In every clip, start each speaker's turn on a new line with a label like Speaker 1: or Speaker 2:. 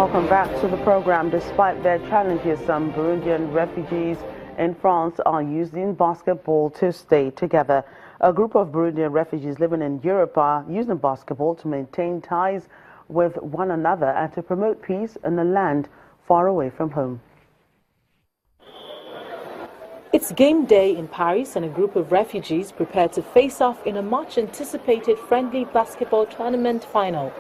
Speaker 1: Welcome back to the program. Despite their challenges, some Burundian refugees in France are using basketball to stay together. A group of Burundian refugees living in Europe are using basketball to maintain ties with one another and to promote peace in a land far away from home.
Speaker 2: It's game day in Paris, and a group of refugees prepare to face off in a much-anticipated friendly basketball tournament final.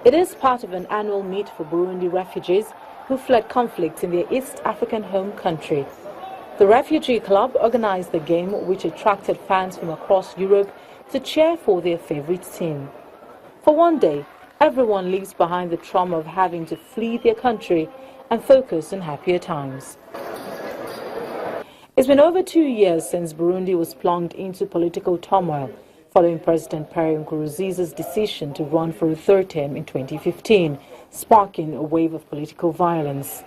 Speaker 2: It is part of an annual meet for Burundi refugees who fled conflict in their East African home country. The Refugee Club organized the game, which attracted fans from across Europe to cheer for their favorite team. For one day, everyone leaves behind the trauma of having to flee their country and focus on happier times. It's been over 2 years since Burundi was plunged into political turmoil following President Pierre Nkurunziza's decision to run for a third term in 2015, sparking a wave of political violence.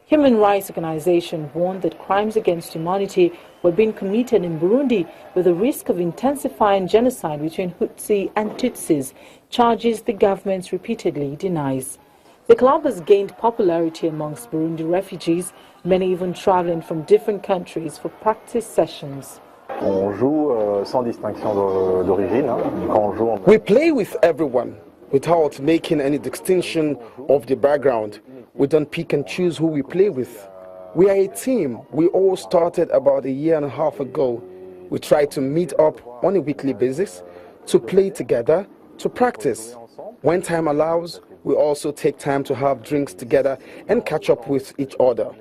Speaker 2: Human rights organizations warned that crimes against humanity were being committed in Burundi with the risk of intensifying genocide between Tutsi and Tutsis, charges the government repeatedly denies. The club has gained popularity amongst Burundi refugees, many even traveling from different countries for practice sessions.
Speaker 3: We play with everyone without making any distinction of the background. We don't pick and choose who we play with. We are a team. We all started about a year and a half ago. We try to meet up on a weekly basis, to play together, to practice. When time allows, we also take time to have drinks together and catch up with each other.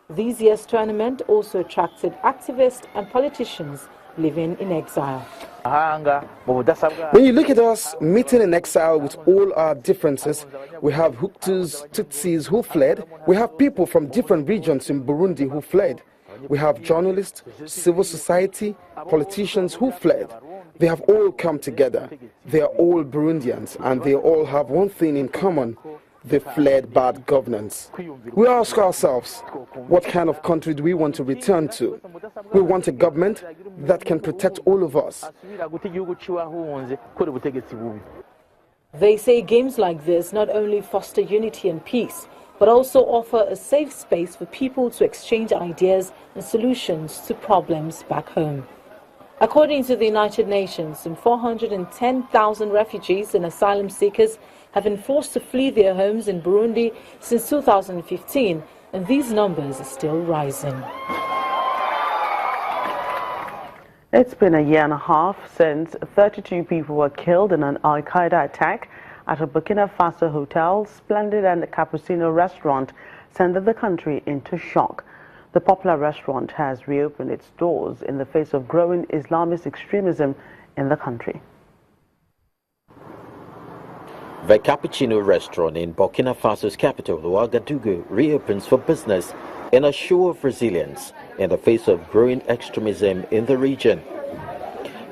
Speaker 2: This year's tournament also attracted activists and politicians living in exile.
Speaker 3: When you look at us meeting in exile with all our differences, we have Hutus, Tutsis who fled. We have people from different regions in Burundi who fled. We have journalists, civil society, politicians who fled. They have all come together. They are all Burundians, and they all have one thing in common. They fled bad governance. We ask ourselves, what kind of country do we want to return to? We want a government that can protect all of us.
Speaker 2: They say games like this not only foster unity and peace, but also offer a safe space for people to exchange ideas and solutions to problems back home. According to the United Nations, some 410,000 refugees and asylum seekers have been forced to flee their homes in Burundi since 2015, and these numbers are still rising.
Speaker 1: It's been a year and a half since 32 people were killed in an Al-Qaeda attack at a Burkina Faso hotel. Splendid and the Cappuccino restaurant sent the country into shock. The popular restaurant has reopened its doors in the face of growing Islamist extremism in the country.
Speaker 4: The Cappuccino restaurant in Burkina Faso's capital, Ouagadougou, reopens for business in a show of resilience in the face of growing extremism in the region.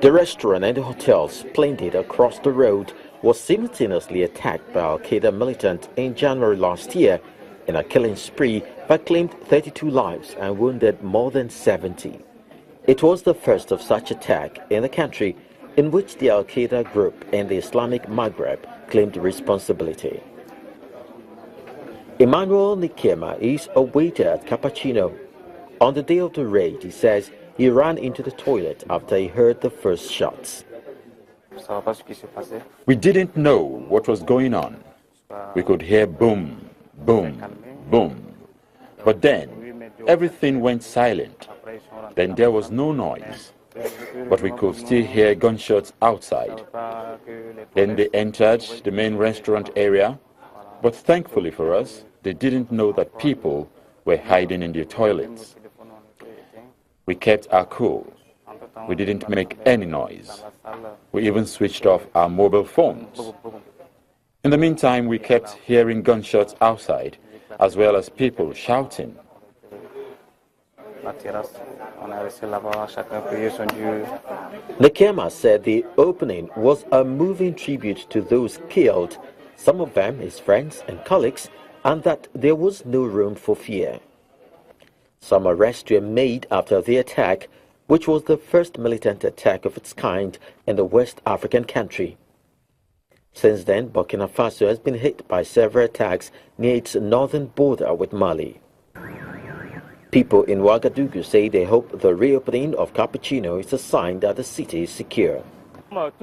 Speaker 4: The restaurant and the hotel, Splendid across the road, was simultaneously attacked by Al-Qaeda militants in January last year in a killing spree that claimed 32 lives and wounded more than 70. It was the first of such attack in the country in which the Al-Qaeda group and the Islamic Maghreb claimed responsibility. Emmanuel Nikema is a waiter at Cappuccino. On the day of the raid, he says he ran into the toilet after he heard the first shots.
Speaker 5: We didn't know what was going on. We could hear boom, boom, boom. But then everything went silent. Then there was no noise, but we could still hear gunshots outside. Then they entered the main restaurant area, but thankfully for us, they didn't know that people were hiding in their toilets. We kept our cool. We didn't make any noise. We even switched off our mobile phones. In the meantime, we kept hearing gunshots outside, as well as people shouting.
Speaker 4: Nikema said the opening was a moving tribute to those killed, some of them his friends and colleagues, and that there was no room for fear. Some arrests were made after the attack, which was the first militant attack of its kind in the West African country. Since then, Burkina Faso has been hit by several attacks near its northern border with Mali. People in Ouagadougou say they hope the reopening of Cappuccino is a sign that the city is secure.
Speaker 6: With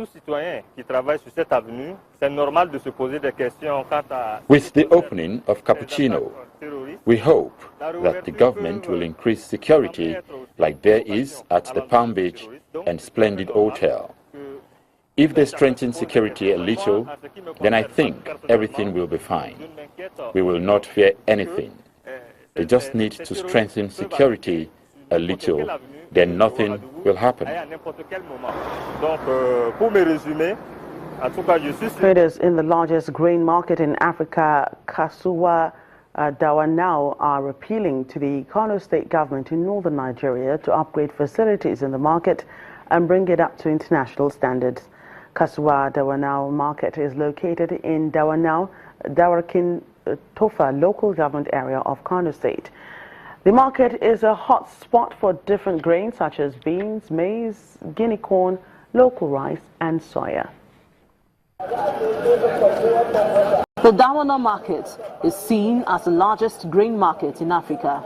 Speaker 5: the opening of Cappuccino, we hope that the government will increase security like there is at the Palm Beach and Splendid Hotel. If they strengthen security a little, then I think everything will be fine. We will not fear anything. They just need to strengthen security a little, then nothing will happen.
Speaker 1: Traders in the largest grain market in Africa, Kasuwa Dawanau, are appealing to the Kano state government in northern Nigeria to upgrade facilities in the market and bring it up to international standards. Kasuwa Dawanau market is located in Dawanau, Dawakin Tofa local government area of Kano State. The market is a hot spot for different grains such as beans, maize, guinea corn, local rice and soya.
Speaker 2: The Dawanau market is seen as the largest grain market in Africa.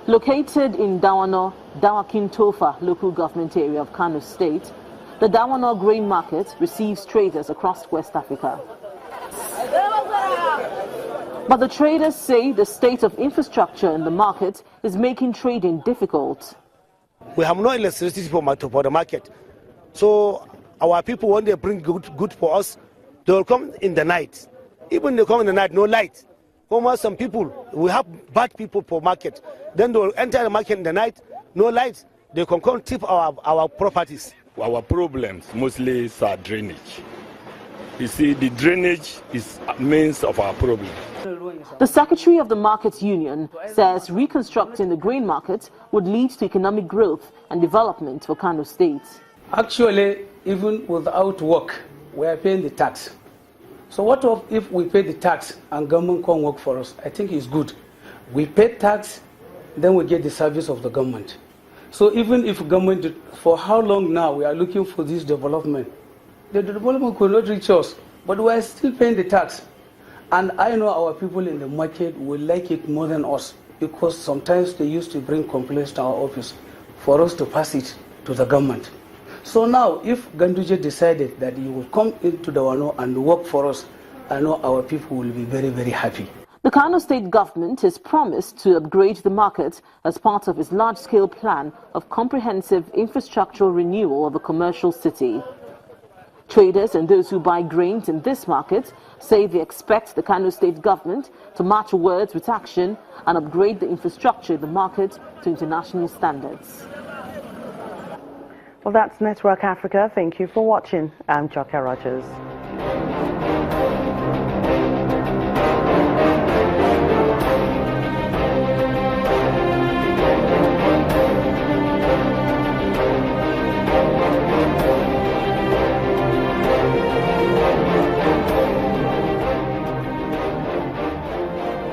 Speaker 2: Located in Dawanau, Dawakin Tofa local government area of Kano State, the Dawanau grain market receives traders across West Africa. But the traders say the state of infrastructure in the market is making trading difficult.
Speaker 7: We have no electricity for the market. So our people, when they bring good for us, they will come in the night. Even they come in the night, no light. Some people, we have bad people for market. Then they will enter the market in the night, no light. They can come tip our properties.
Speaker 6: Our problems mostly are drainage. You see, the drainage is means of our problem.
Speaker 2: The Secretary of the Markets Union says reconstructing the grain market would lead to economic growth and development for Kano State.
Speaker 8: Actually, even without work, we are paying the tax. So what if we pay the tax and government can't work for us? I think it's good. We pay tax, then we get the service of the government. So even if government, for how long now we are looking for this development, the development could not reach us, but we are still paying the tax. And I know our people in the market will like it more than us, because sometimes they used to bring complaints to our office for us to pass it to the government. So now, if Ganduje decided that he will come into Dawanau and work for us, I know our people will be very, very happy.
Speaker 2: The Kano state government has promised to upgrade the market as part of its large-scale plan of comprehensive infrastructural renewal of a commercial city. Traders and those who buy grains in this market say they expect the Kano state government to match words with action and upgrade the infrastructure in the market to international standards.
Speaker 1: Well, that's Network Africa. Thank you for watching. I'm Joker Rogers.